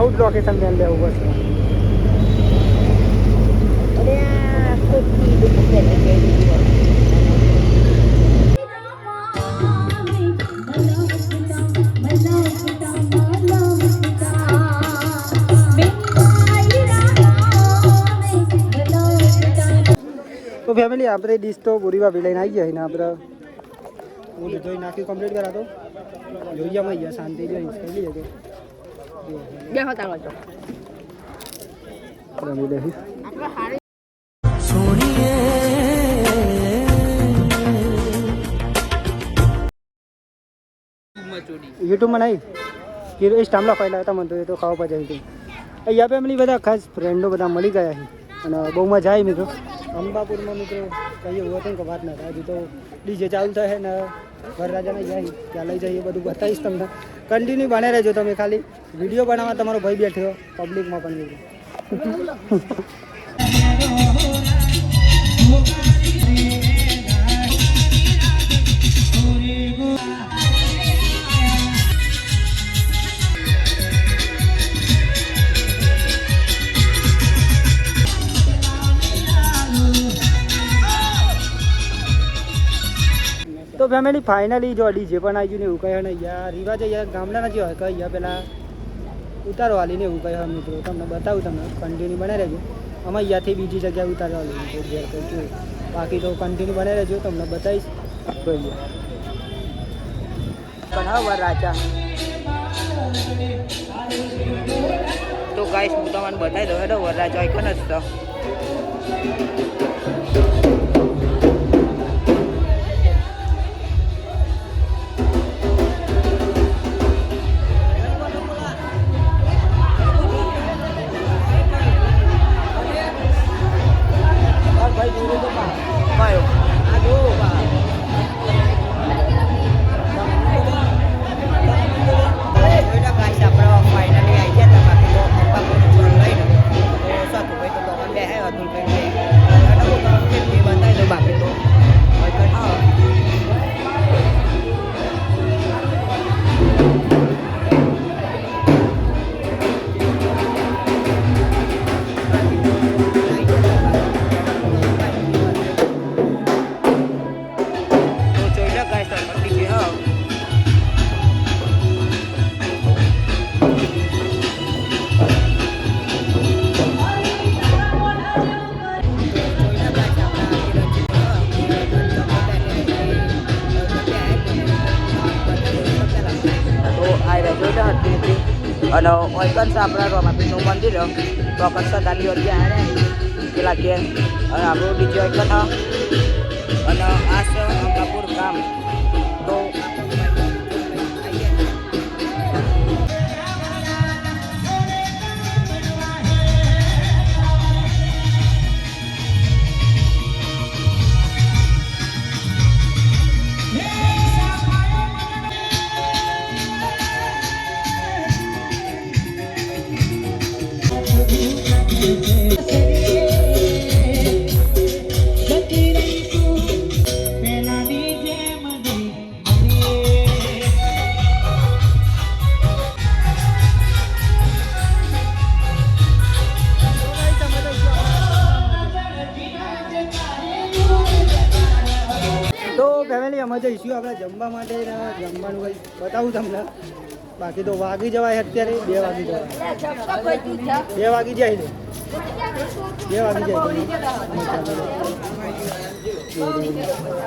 આવું જ લોકેશન ધ્યાન લેવું પડશે. તો ફેમિલી આપણે ડીશ તો પૂરી ભાભી લઈને આવી ગયા ને આપણે હું જોઈ નાખી કમ્પ્લીટ કરા તો જોઈએ અમે અહીંયા શાંતિ જોઈ કરી લઈએ કે યુટ્યુબમાં નહીં ઇન્સ્ટામાં લખાયેલા હતા મને તો એ તો ખાવા પચાવી હતી. અહીંયા ફેમિલી બધા ખાસ ફ્રેન્ડો બધા મળી ગયા છે અને બહુ મજા આવી મિત્રો. અંબાપુરમાં મિત્રો કહીએ એવું હતું કે વાત ના થાય. હજુ તો ડીજે ચાલુ થાય ને વરરાજાને જાય ત્યાં લઈ જઈએ બધું બતાવીશ તમને. કન્ટિન્યુ બને રહેજો તમે. ખાલી વિડીયો બનાવવા તમારો ભાઈ બેઠ્યો પબ્લિકમાં પણ તો ફેમિલી ફાઇનલી જો ડીજે પણ આવી ગયું ને એવું કહે ને યાર રિવાજ યાર ગામડા નથી હોય કે યાર પેલા ઉતારવા વાલી ને એવું કહે મિત્રો. તમને બતાવું તમને કન્ટિન્યુ બને રહેજો. અમે અહીંયાથી બીજી જગ્યાએ ઉતારવા લઈએ ઘેર કહું. બાકી તો કન્ટિન્યુ બને રહેજો તમને બતાવીશ. જોઈએ પણ હા વરરાજા તો ગાઈસ હું તમને બતાવી દઉં હેડો વરરાજા એક જ તો અને ઓયકન્સ આપણા રોમાપીરનું મંદિર ચોક્કસ દાલી વળ્યા પેલા કે અને આપણું ડીજે ઓયકન અને આ છે અંબાપુર ગામ. તો ફેમિલી અમે જઈશું આપણે જમવા માટે જમવાનું કંઈ બતાવું તમને. બાકી તો વાગી જવાય અત્યારે 2 વાગી જવાય 2 વાગી જાય છે 2 વાગી જાય.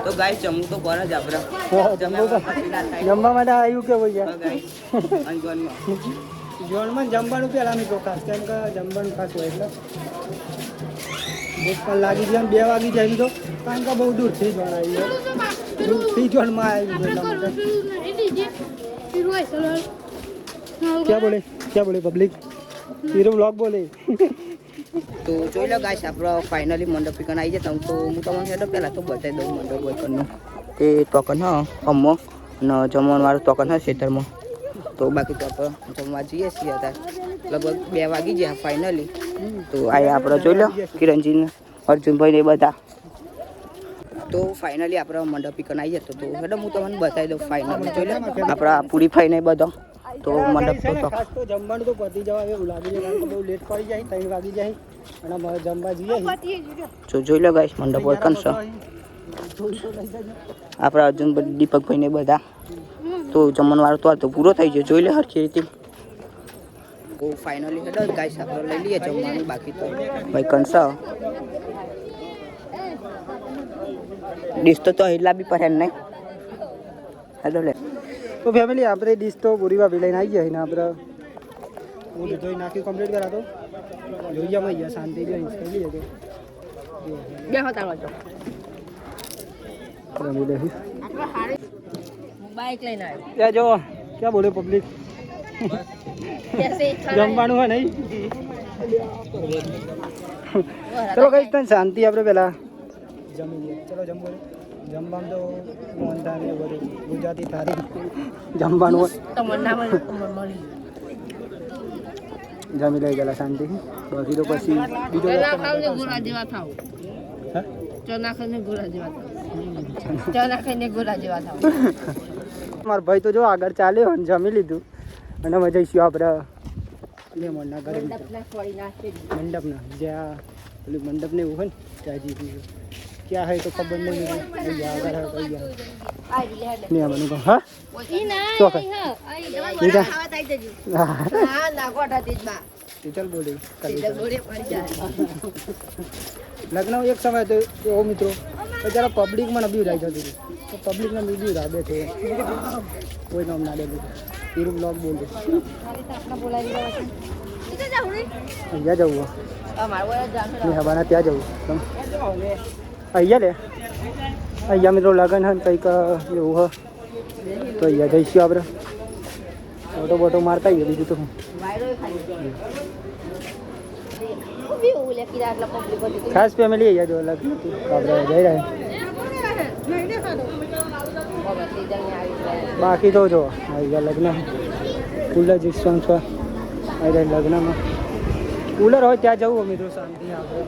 તો ગાય જમવું તો કોણ જ આપણે જમવા માટે આવ્યું કે ભાઈ જોનમાં જમવાનું પહેલાં મિત્રો ખાસ કેમ કે જમવાનું ખાસ હોય એટલે ભૂખ પણ લાગી જાય. 2 વાગી જાય તો કારણ કે બહુ દૂરથી જોણ આવી જાય દૂરથી જોણમાં આવી જાય. क्या बोले पब्लिक हीरो व्लॉग बोले. તો જોઈ લો ગાઈસ આપણો ફાઇનલી મંડપ પીકન આવી જતા. તો હું તમને હેડો પહેલાં તો બતાવી દઉં મંડપ બોયકનનું તે ટોકન હા અમ્મો ને જમવાનું ટોકન હા ખેતરમાં. તો બાકી તો આપણે જમવા જઈએ છીએ અત્યારે લગભગ 2 વાગી ગયા ફાઇનલી. તો આ આપણે જોઈ લો કિરણજીને અર્જુનભાઈ ને બધા. તો ફાઇનલી આપણે મંડપ પીકન આવી જતો. તો હેડો હું તમને બતાવી દઉં ફાઇનલી જોઈ લો આપણા પૂરી ફાઈને બધા તો મંડપ તો ખાસ તો જમવાનું તો પતી જવા એવું લાગી જાય કારણ કે બહુ લેટ પડી જાય 3 વાગી જાય અને અમારે જમવા જઈએ જો જોઈ લો ગાઈસ મંડપ ઓળખણ છે આપણા અર્જુન દીપકભાઈ ને બધા તો જમવાનું વાળો તો પૂરો થઈ ગયો જોઈ લે હરખી રીતે તો ફાઇનલી હેડો ગાઈસ આપણે લઈ લઈએ જમવાનું બાકી તો ભાઈ કંસા ડીશ તો હિલા બી પર નહીં હેડો લે તો ફેમિલી આપણે ડીશ તો પૂરી વાપી લઈને આવી ગયા ને આપણે હું ધોઈ નાખી કમ્પ્લીટ કરા તો જોઈએ અમે શાંતિ કરી લઈએ કે બે હતા વાંચો બાઈક લઈને આવ્યો ત્યાં જો ક્યાં બોલે પબ્લિક જમવાનું હોય નહીં ચલો કઈ તને શાંતિ આપણે પેલા જમી લઈએ ચલો જમવામાં તો મોહનથાળ ને બધું ગુજરાતી થાળી જમવાનું હોય જમી લઈ ગયેલા શાંતિ બાકી તો પછી બીજો મારા ભાઈ તો જો આગળ ચાલ્યો અને જમી લીધું અને અમે જઈશું આપણે લેમણના ઘરે મંડપના જ્યાં પેલું મંડપ ને એવું હોય ને ત્યાં જઈશું ક્યાં હોય તો ખબર નહીં આગળ હોય નહીં આવવાનું કહું હા ચાલ બોલે લગ્ન એક સમય તો એવો મિત્રો જરા પબ્લિકમાં નબી ઉડાઈ જતી હતી તો પબ્લિકને બીજું રાબે છે કોઈ નામ ના દે પીરું બ્લોગ બોલે અહીંયા જવું હવાના ત્યાં જવું અહીંયા લે અહીંયા મિત્રો લગન હોય કંઈક એવું હોય તો અહીંયા જઈશું આપણે ફોટો બોટો મારતા આવીએ બીજું તો હું ખાસ ફેમિલી અહીંયા જો લગ્ન હતું આપણે જઈ રહ્યા બાકી તો જો અહીંયા લગ્ન કુલર જ સોંગ છે અહીંયા લગ્નમાં કુલર હોય ત્યાં જવું મિત્રો શાંતિ આપણે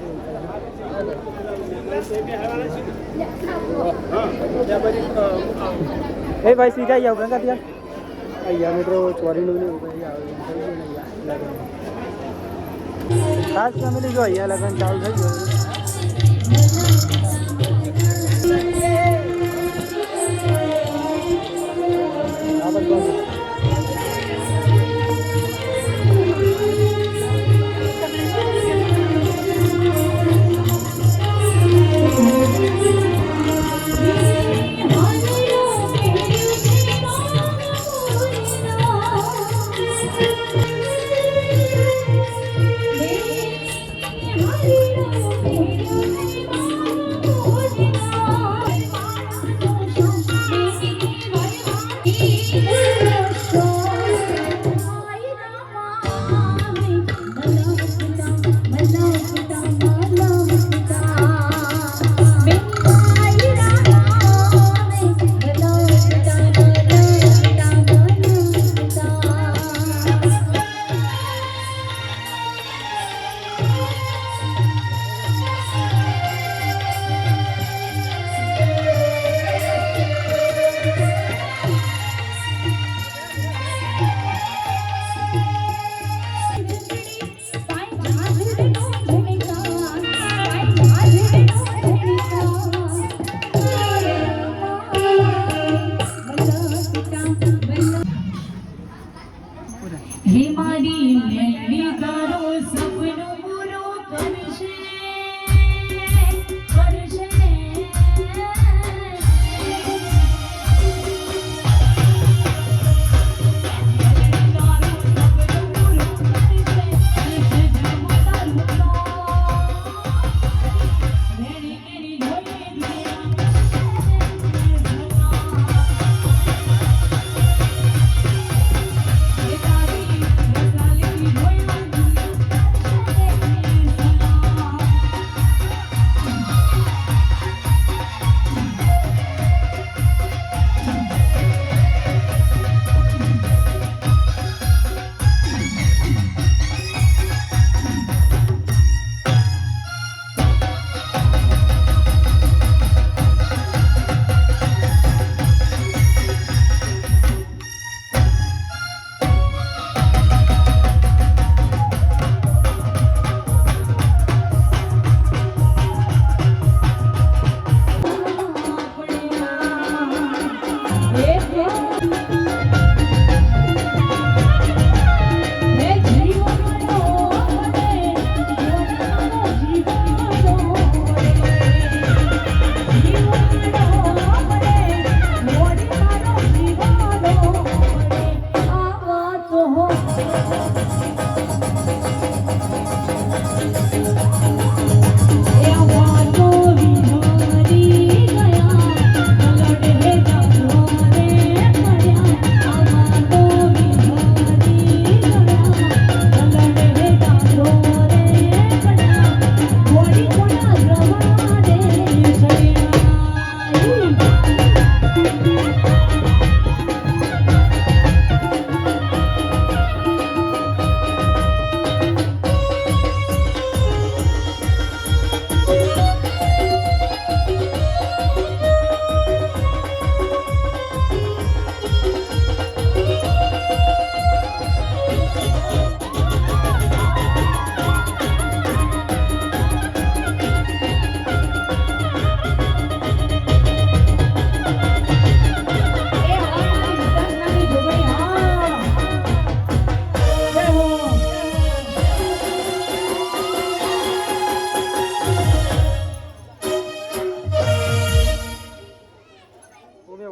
એ ભાઈ સીધા આવી આવું ત્યાં અહીંયા મિત્રો ચોરીનું ખાસ ફેમિલી જો અહીંયા લગ્ન ચાલુ થઈ ગયું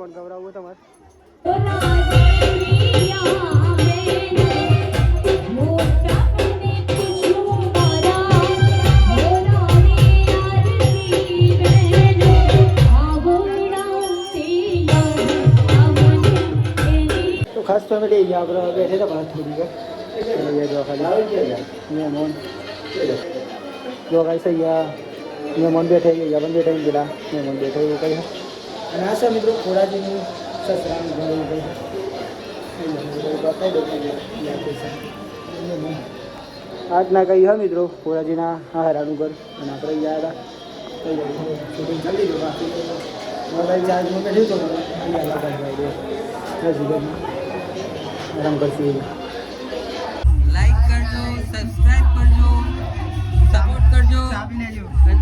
ગવરાવું તમારે તો ખાસ ફેમિલી અહીંયા આપણે બેઠે હતા બહાર થોડી મહેમાન જો ગાઈસ અહીંયા મહેમાન બેઠે અહીંયા પણ બેઠા પેલા મહેમાન બેઠા એવું કહી અને આ છે મિત્રો ખોરાજીનું સસરાનું ઘર એવું કહી આજના કહી હા મિત્રો ખોરાજીના આ હરાનું ઘર અને આપણે અહીંયા હતા શૂટિંગ ચાલી ગયું બાકી મોબાઈલ ચાર્જમાં બેઠ્યું તો આરામ કરશું લાઈક કરજો, સબસ્ક્રાઇબ કરજો, સપોર્ટ કરજો,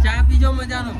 ચા પીજો મજાનો.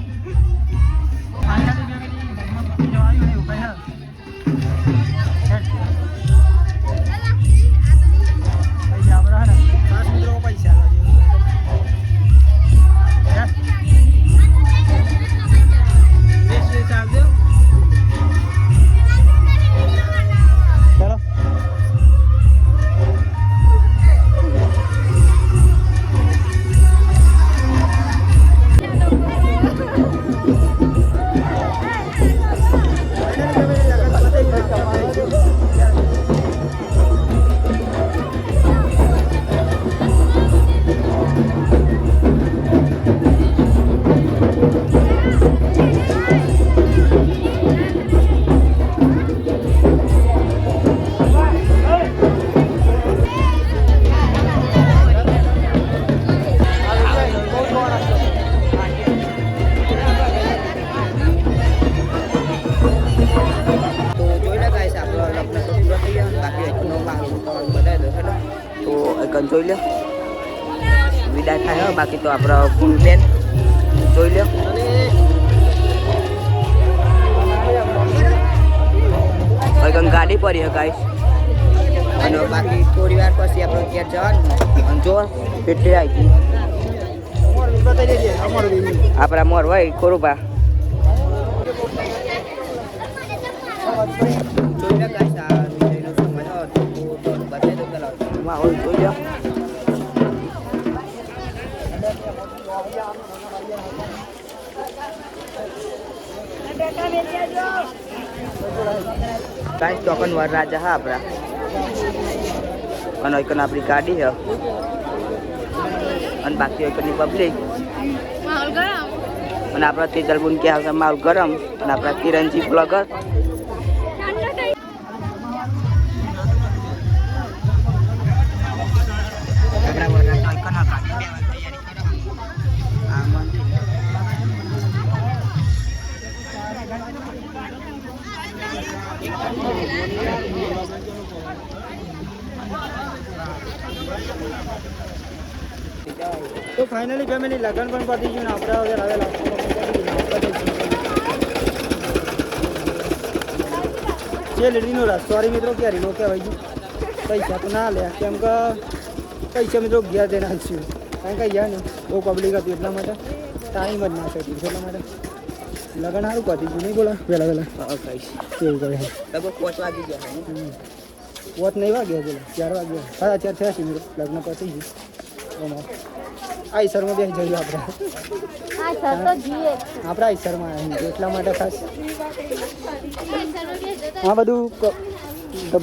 જોઈ લો વિદાય થાય બાકી તો આપણો ફૂલ બેન જોઈ લો ગાડી પડી હે ગાઈસ અને બાકી થોડી વાર પછી આપણે ઘેર જવાનું અને જો પેટે આવી ગઈ આપણા મોર હોય ખોરુભા જોઈ લો ગાઈસ આ વિડીયોનો સમય હતો તો બતાવી દો પેલા માહોલ જોઈ લો ગાઈસ ચોકન વર રાજા હા આપણા અને એકન આપણી ગાડી છે અને બાકી એકની પબ્લિક અને આપણા તેજલ બુન કે આવશે મારું ગરમ અને આપણા કિરણજી બ્લોગર તો ફાઇનલી ફેમિલી લગ્ન પણ પતી ગયું ને આપણે હવે આવેલા જે લીડીનો રસ્તો વાળી મિત્રો ક્યારે નો કહેવાય ગયું પૈસા તો ના લે કેમ કે પૈસા મિત્રો ઘેર જઈને હાલશું કારણ કે અહીંયા ને બહુ પબ્લિક હતી એટલા માટે ટાઈમ જ ના શક્યું એટલા માટે લગ્ન સારું પતી ગયું નહીં બોલા વહેલા એવું કહે લગભગ 5 વાગી ગયા વોટ નહીં વાગ્યા પેલા 4 વાગ્યા 4:30 થયા છે મિત્રો લગ્ન પતી ગયું આમાં આ ઈસરમાં બેસી જઈએ આપણે આપણા ઈસરમાં આવ્યા એટલા માટે ખાસ આ બધું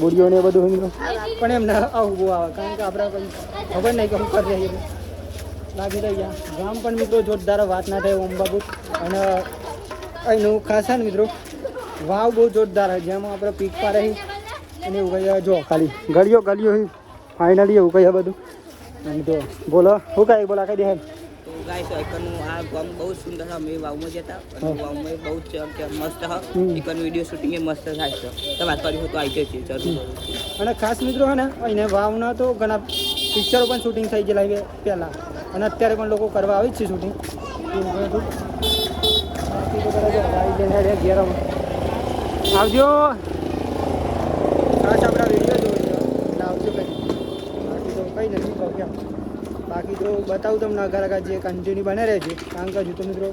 બુડીઓ ને બધું મિત્રો પણ એમ ના આવું બહુ આવે કારણ કે આપણે કંઈ ખબર નહીં કે શું કરી રહીએ લાગી રહી ગયા ગામ પણ મિત્રો જોરદાર વાત ના થાય ઓમ બાબુ અને અહીંનું ખાસ છે ને મિત્રો વાવ બહુ જોરદાર છે જેમાં આપણે પીક પાડે અને એવું કહીએ જો ખાલી ગળીઓ ફાઇનલી એવું કહીએ બધું અને તો બોલો શું કહે બોલા કહી દે તો ગાઈસ એકનું આ ગામ બહુ સુંદર છે અમે વાવમાં જતા અને વાવમાં બહુ જ મસ્ત હ એકનું વિડિયો શૂટિંગ એ મસ્ત થાય છે તો વાત કરી તો આવી જશે જરૂર અને ખાસ મિત્રો હે ને અહીંને વાવના તો ઘણા પિક્ચરો પણ શૂટિંગ થઈ ગયેલા પહેલાં અને અત્યારે પણ લોકો કરવા આવી જ છે શૂટિંગ આવજો ખાસ આપણા વિડીયો જોઈ એટલે આવજો કંઈ બાકી તો કંઈ નથી કહું કેમ બાકી તો બતાવું તમને અગર જે કન્ટિન્યુ બને રહે છે કારણ કે હજુ તો મિત્રો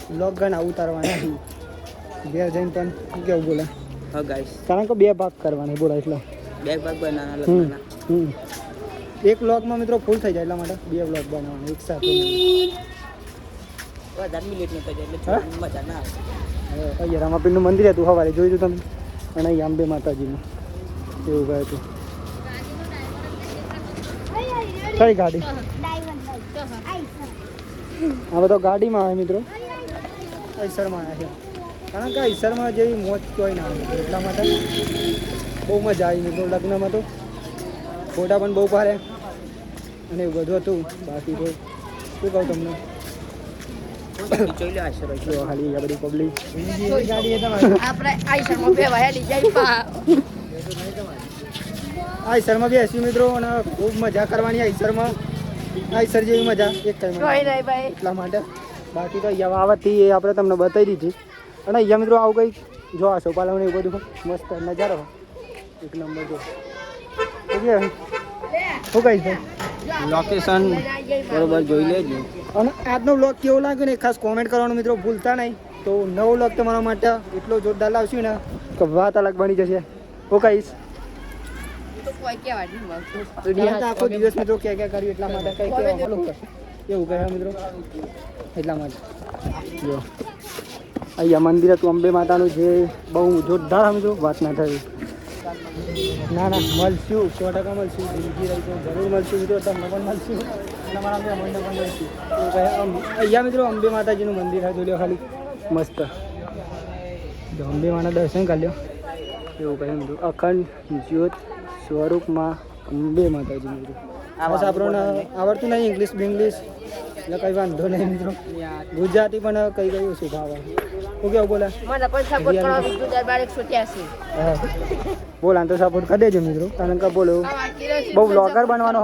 બ્લોગ ગન ઉતારવાના છે ઘેર જઈને પણ કેવું બોલે હા ગાઈસ કારણ કે 2 ભાગ કરવાના બોલા એટલે 2 ભાગ બનાવવાના લગ્નના એક બ્લોગમાં મિત્રો ફૂલ થઈ જાય એટલા માટે 2 બ્લોગ બનાવવાના એક સાથે વધારે મિનિટ નહીં થઈ જાય એટલે મજા ના આવે અહીંયા રામાપીરનું મંદિર હતું સવારે જોયું તમે અને અહીં અંબે માતાજીનું એવું ગયું હતું કઈ ગાડી હવે તો ગાડીમાં આવે મિત્રો ઈસરમાં આવ્યા છે કારણ કે ઈસરમાં જેવી મોજ કોઈ ના આવે એટલા માટે બહુ મજા આવી મિત્રો લગ્નમાં તો ફોટા પણ બહુ પાડે અને એવું બધું હતું બાકી તો શું કહું તમને જોઈ લે આશરો ખાલી આ બધી પબ્લિક આ ઈસરમાં બી હસી મિત્રો અને ખૂબ મજા કરવાની આ ઈસરમાં આ ઈસર જેવી મજા એક ટાઈમ એટલા માટે બાકી તો અહીંયા આવતી એ આપણે તમને બતાવી દીધી અને અહીંયા મિત્રો આવું કંઈક જો આ સોપાલાવને એવું બધું મસ્ત નજારો એક નંબર જો શું કહીશ લોકેશન બરોબર જોઈ લેજો અને આજનો વ્લોગ કેવો લાગ્યો ને ખાસ કોમેન્ટ કરવાનું મિત્રો ભૂલતા નહીં તો નવો વ્લોગ તમારા માટે એટલો જોરદાર લાવશું ને કે વાત અલગ બની જશે હું કહીશ આખો દિવસ મિત્રો ક્યાં કર્યું એટલા માટે કઈ એવું કહે મિત્રો એટલા માટે જો અહીંયા મંદિર હતું અંબે માતાનું જે બહુ જોરદાર મિત્રો વાત ના થયું ના મળશું 100% મળશું જિંદગી રહી તો જરૂર મળશું મિત્રો તમને પણ મળશું અને મારા મંડળ પણ મળશું એવું કહે અહીંયા મિત્રો અંબે માતાજીનું મંદિર હતું લ્યો ખાલી મસ્ત જો અંબે માના દર્શન કરી લ્યો એવું કહે મિત્રો અખંડ જ્યોત સ્વરૂપમાં અંબે માતાજી મિત્રો બસ આપણને આવડતું નહીં ઇંગ્લિશ એટલે કંઈ વાંધો નહીં મિત્રો ગુજરાતી પણ કઈ કઈ ઓછું ભાવે હું કેવું બોલા બોલા તો સપોર્ટ કરી દેજો મિત્રો કારણ કે બોલો બહુ વ્લોગર બનવાનો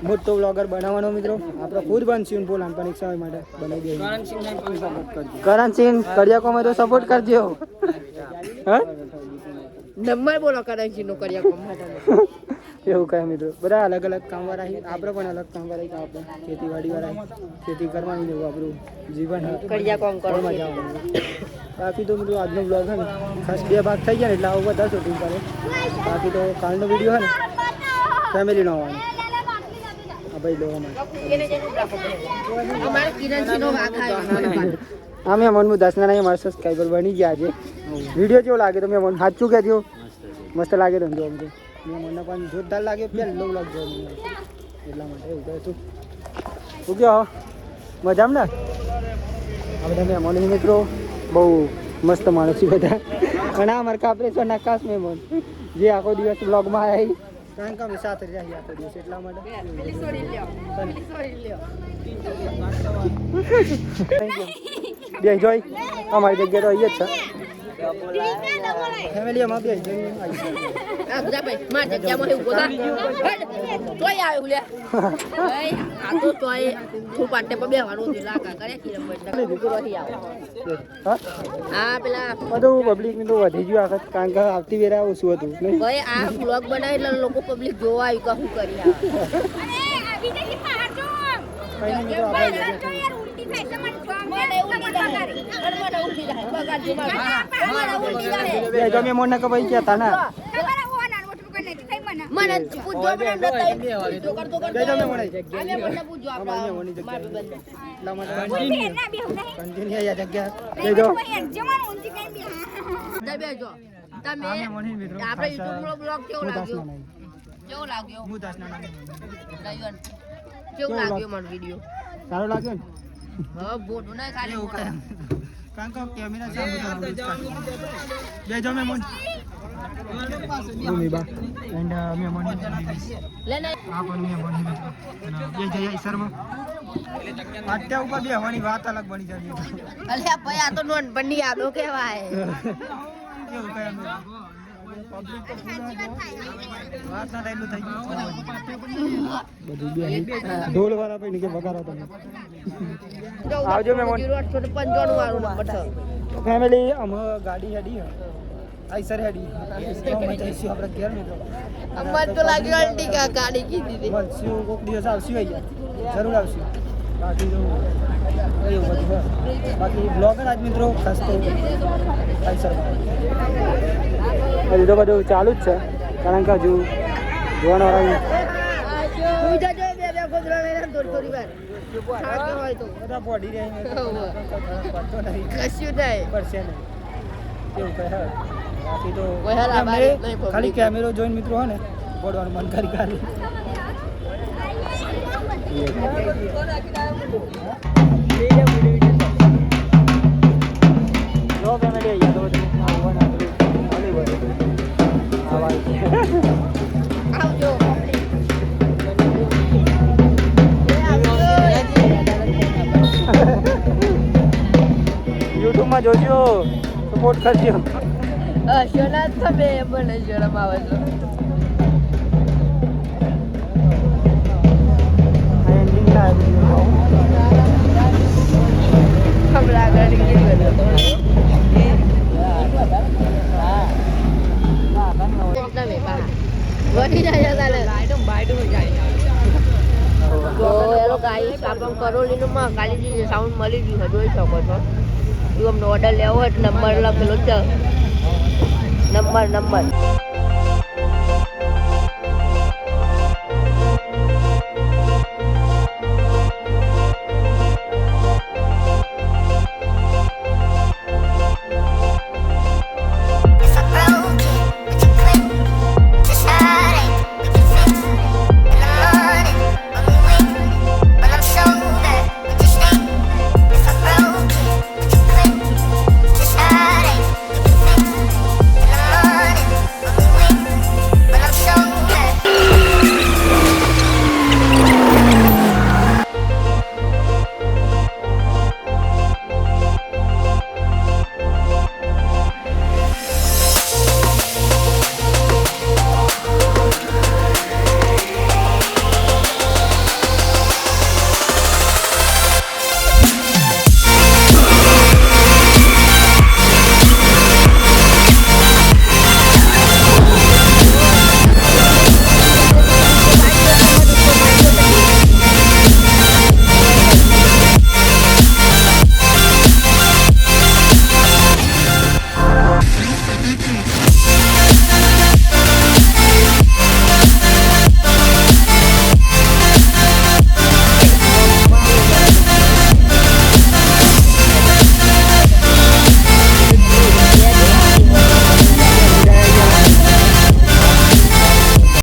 મોટો વ્લોગર બનાવવાનો મિત્રો આપણે ખુદ બનશું બોલા પણ એક સમય માટે બનાવી દઈએ કરણસિંહ કડિયાકોમાં તો સપોર્ટ કરજો હા નંબર બોલો કરણસિંહ નો કડિયાકો એવું કહે મિત્રો બધા અલગ અલગ કામવાળા આવી આપણે પણ અલગ કામવાળા આપણે ખેતીવાડીવાળા ખેતી કરવાની જેવું આપણું જીવન મજા બાકી તો મિત્રો આજનો બ્લોગ છે ને ખાસ 2 ભાગ થઈ ગયા ને એટલે આવું બધા શૂટિંગ કરે બાકી તો કાલનો વિડીયો છે ને ફેમિલીનો આવવાનો હા ભાઈ લો અમે મનમું દસના અમારા સબસ્ક્રાઈબર બની ગયા છે વિડીયો કેવો લાગે તો મેં મન સાચું કહેજો મસ્ત લાગે તો જો અમને મને પણ જોરદાર લાગે પહેલો વ્લોગ જોયો એટલા માટે એવું કહે તું શું કહો મજામાં ને આ બધા મહેમાનો મિત્રો બહુ મસ્ત માણસ છે બધા અને અમારે કાપરેશ્વરના ખાસ મહેમાન જે આખો દિવસ વ્લોગમાં આવી કારણ કે અમે સાથે રહીએ આખો દિવસ એટલા માટે બે જોઈ અમારી જગ્યા તો અહીં જ છે ફેમિલી અમાર બે જઈને આ બધા ભાઈ માર જગ્યામાં એવું બોલા તોય આવ્યો લે આ તો તોય હું પાટે પર બેવાનું દિલા કાકરે કે નંબર રહી આવો આ પેલા બધું પબ્લિક ની તો વધી ગયું આખત કારણ કે આવતી વેરા ઓછું હતું નહીં ભાઈ આ બ્લોગ બનાવી એટલે લોકો પબ્લિક જોવા આવ્યું કે શું કરી આવે કઈ નહીં તો આપણે તમે મોને કે ભાઈ કહેતા ના મને પૂછજો મને તો કરતો બે તમે મળે આલે મને પૂછજો અમારે આપડા ઓની જગ્યા માર બંધ એટલા માટે કન્ટિન્યુ યા જગ્યા લેજો બેજો તમે આપણે YouTube બ્લોગ કેવો લાગ્યો હું દાસના નામ લાઈવન કેવું લાગ્યો મારો વિડિયો સારો લાગ્યો ને હવે બોડો ના ખાલી એવું કરે કાંકો કેમેરા સામે બે જો મે મોન બા એન્ડ મે મોન લે ને આ પણ મે મોન બે જઈ સરમાં આટ્યા ઉપર બે હવાની વાત અલગ બની જાય અલ્યા ભાઈ આ તો નોન બની આદો કહેવાય કેવું કહે પબ્લિક તો વાત ના એટલું થઈ ગયું બધું બે ઢોલ વાળા પૈને કે વગાડો તમે આવજો મેમોન 0855 વાળો નંબર છે ફેમિલી અમે ગાડી હેડી આઈસર હેડી તો મજા આવી આપણે ઘેર મિત્રો અમર તો લાગ્યો આંટી કા ગાડી કીધી હતી મળશું કોક દિવસ આવશું અહીંયા જરૂર આવશું બાકી તો એવું બધું છે બાકી બ્લોગર આજ મિત્રો ખાસ તો આઈસર હજુ તો બધું ચાલુ જ છે કારણ કે હજુ જોવાનો તું જજો બે ગોદરા લઈને થોડી વાર થાકે હોય તો બધા બોડી રહે પડતો નહીં કશું નહીં પડશે નહીં કેવું કહે બાકી તો કોઈ હાલ આ બારી નહીં public. ખાલી કેમેરો જોઈને મિત્રો હે ને બોડવાનું મન કરી કાઢી લો ફેમિલી અહીંયા તો બધું આવવાના આવજો યુટ્યુબમાં જોજો સપોર્ટ કરજો શોના તમે મને શરમ આવે છે એન્ડિંગ થાય ખબર આગળ નીકળી ગયો વધી જાય તારે તો એનો ગાઈસ આપણ કરોલીનું માં કાલીજી સાઉન્ડ મળી ગયું છે જોઈ શકો છો જો અમને ઓર્ડર લેવો હોય તો નંબર લખેલો છે નંબર